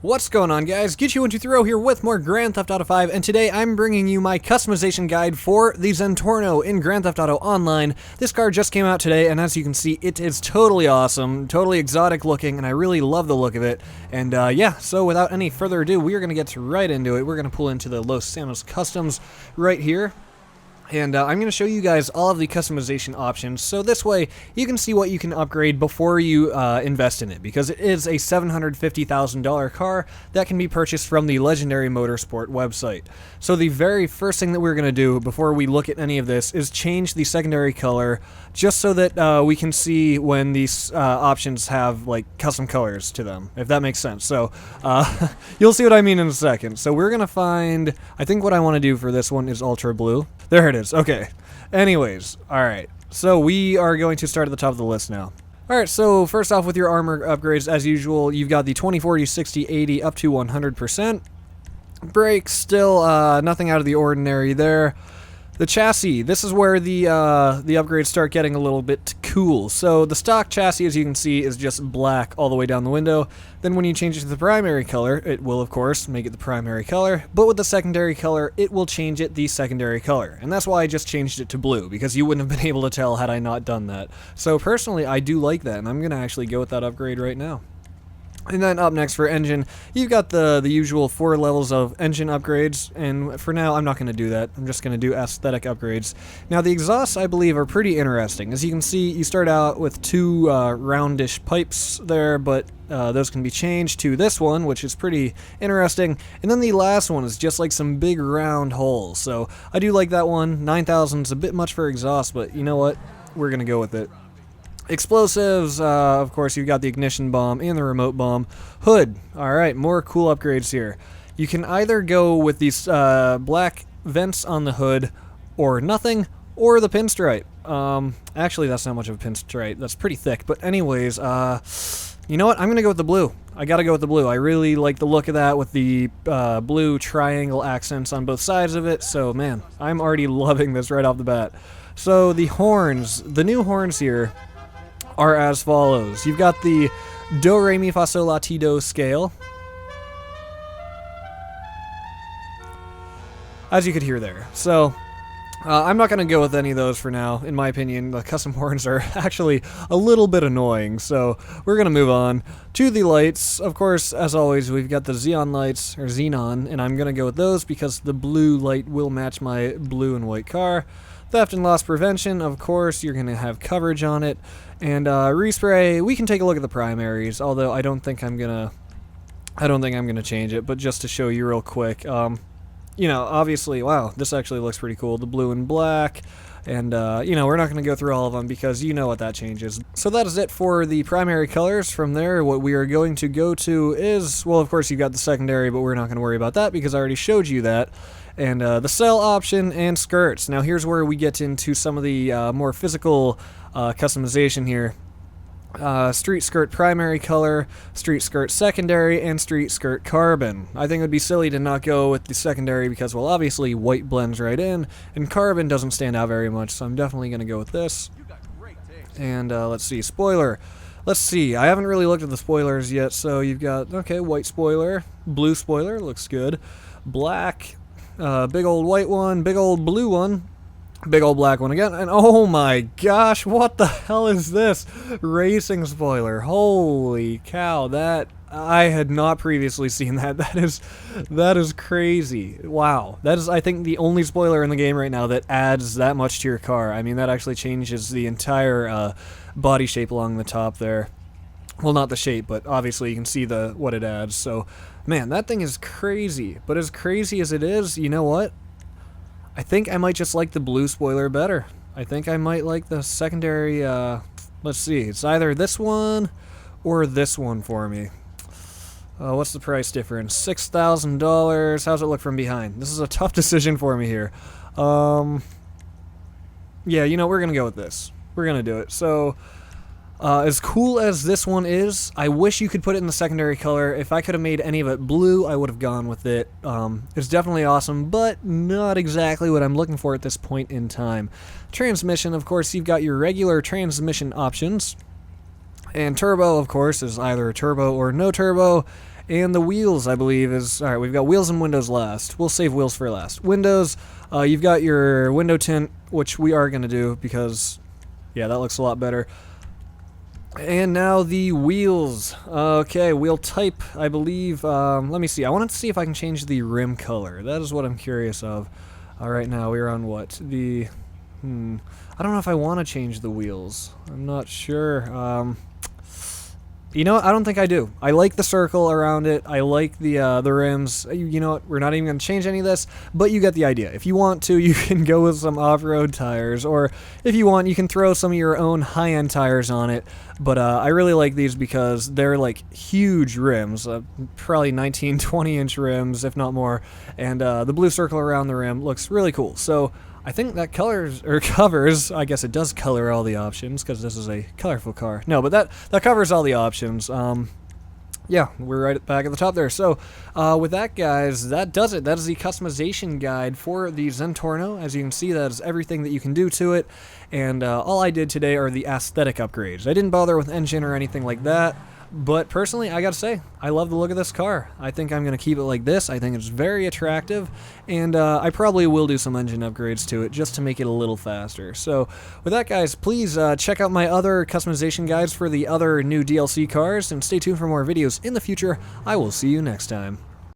What's going on, guys? Get123 here with more Grand Theft Auto 5, and today I'm bringing you my customization guide for the Zentorno in Grand Theft Auto Online. This car just came out today, and as you can see, it is totally awesome, totally exotic looking, and I really love the look of it. And yeah, so without any further ado, we are going to get right into it. We're going to pull into the Los Santos Customs right here. And I'm going to show you guys all of the customization options, so this way you can see what you can upgrade before you invest in it, because it is a $750,000 car that can be purchased from the Legendary Motorsport website. So the very first thing that we're going to do before we look at any of this is change the secondary color, just so that we can see when these options have like custom colors to them, if that makes sense. So you'll see what I mean in a second. So we're going to find, I think what I want to do for this one is Ultra Blue. There it is. Okay. Anyways, alright. So we are going to start at the top of the list now. Alright, so first off with your armor upgrades, as usual, you've got the 20, 40, 60, 80, up to 100%. Brakes, still nothing out of the ordinary there. The chassis, this is where the upgrades start getting a little bit cool. So the stock chassis, as you can see, is just black all the way down the window. Then when you change it to the primary color, it will of course make it the primary color, but with the secondary color, it will change it the secondary color. And that's why I just changed it to blue, because you wouldn't have been able to tell had I not done that. So personally, I do like that, and I'm gonna actually go with that upgrade right now. And then up next for engine, you've got the usual 4 levels of engine upgrades, and for now I'm not going to do that. I'm just going to do aesthetic upgrades. Now the exhausts, I believe, are pretty interesting. As you can see, you start out with 2 roundish pipes there, but those can be changed to this one, which is pretty interesting. And then the last one is just like some big round holes. So I do like that one. 9,000 is a bit much for exhaust, but you know what? We're going to go with it. Explosives, of course, you've got the ignition bomb and the remote bomb. Hood, alright, more cool upgrades here. You can either go with these black vents on the hood, or nothing, or the pinstripe. Actually, that's not much of a pinstripe, that's pretty thick, but anyways, you know what, I'm gonna go with the blue. I gotta go with the blue. I really like the look of that with the blue triangle accents on both sides of it, so man, I'm already loving this right off the bat. So the horns, the new horns here, are as follows. You've got the Do, Re, Mi, Fa, Sol, La, Ti, Do scale, as you could hear there. So I'm not going to go with any of those for now. In my opinion, the custom horns are actually a little bit annoying, so we're going to move on to the lights. Of course, as always, we've got the Xenon lights, or Xenon, and I'm going to go with those because the blue light will match my blue and white car. Theft and loss prevention, of course, you're going to have coverage on it. And respray, we can take a look at the primaries, although I don't think I'm gonna change it, but just to show you real quick, you know, obviously, wow, this actually looks pretty cool, the blue and black, and you know, we're not going to go through all of them because you know what that changes. So that is it for the primary colors. From there, what we are going to go to is, well, of course you've got the secondary, but we're not going to worry about that because I already showed you that. And the cell option and skirts. Now here's where we get into some of the more physical customization here. Street skirt primary color, street skirt secondary, and street skirt carbon. I think it would be silly to not go with the secondary because, well, obviously white blends right in, and carbon doesn't stand out very much, so I'm definitely going to go with this. And let's see, spoiler. Let's see, I haven't really looked at the spoilers yet, so you've got, okay, white spoiler, blue spoiler, looks good, black, big old white one, big old blue one, big old black one again, and oh my gosh, what the hell is this? Racing spoiler. Holy cow, that, I had not previously seen that. That is crazy. Wow. That is, I think, the only spoiler in the game right now that adds that much to your car. I mean, that actually changes the entire body shape along the top there. Well, not the shape, but obviously you can see what it adds. So, man, that thing is crazy. But as crazy as it is, you know what? I think I might just like the blue spoiler better. I think I might like the secondary, let's see, it's either this one or this one for me. What's the price difference? $6,000. How's it look from behind? This is a tough decision for me here. Yeah, you know, we're going to go with this. We're going to do it. So, as cool as this one is, I wish you could put it in the secondary color. If I could have made any of it blue, I would have gone with it. It's definitely awesome, but not exactly what I'm looking for at this point in time. Transmission, of course, you've got your regular transmission options. And turbo, of course, is either a turbo or no turbo. And the wheels, I believe, is... Alright, we've got wheels and windows last. We'll save wheels for last. Windows, you've got your window tint, which we are going to do because, yeah, that looks a lot better. And now the wheels. Okay, wheel type, I believe. Let me see. I wanted to see if I can change the rim color. That is what I'm curious of. Right now, we're on what? The... I don't know if I want to change the wheels. I'm not sure. You know what? I don't think I do. I like the circle around it. I like the rims. You know what? We're not even going to change any of this, but you get the idea. If you want to, you can go with some off-road tires, or if you want, you can throw some of your own high-end tires on it. But I really like these because they're like huge rims, probably 19, 20-inch rims, if not more, and the blue circle around the rim looks really cool. So I think that covers, I guess it does color all the options, because this is a colorful car. No, but that covers all the options. Yeah, we're right back at the top there. So, with that, guys, that does it. That is the customization guide for the Zentorno. As you can see, that is everything that you can do to it, and all I did today are the aesthetic upgrades. I didn't bother with engine or anything like that. But personally, I gotta say, I love the look of this car. I think I'm gonna keep it like this. I think it's very attractive, and I probably will do some engine upgrades to it just to make it a little faster. So with that, guys, please check out my other customization guides for the other new DLC cars, and stay tuned for more videos in the future. I will see you next time.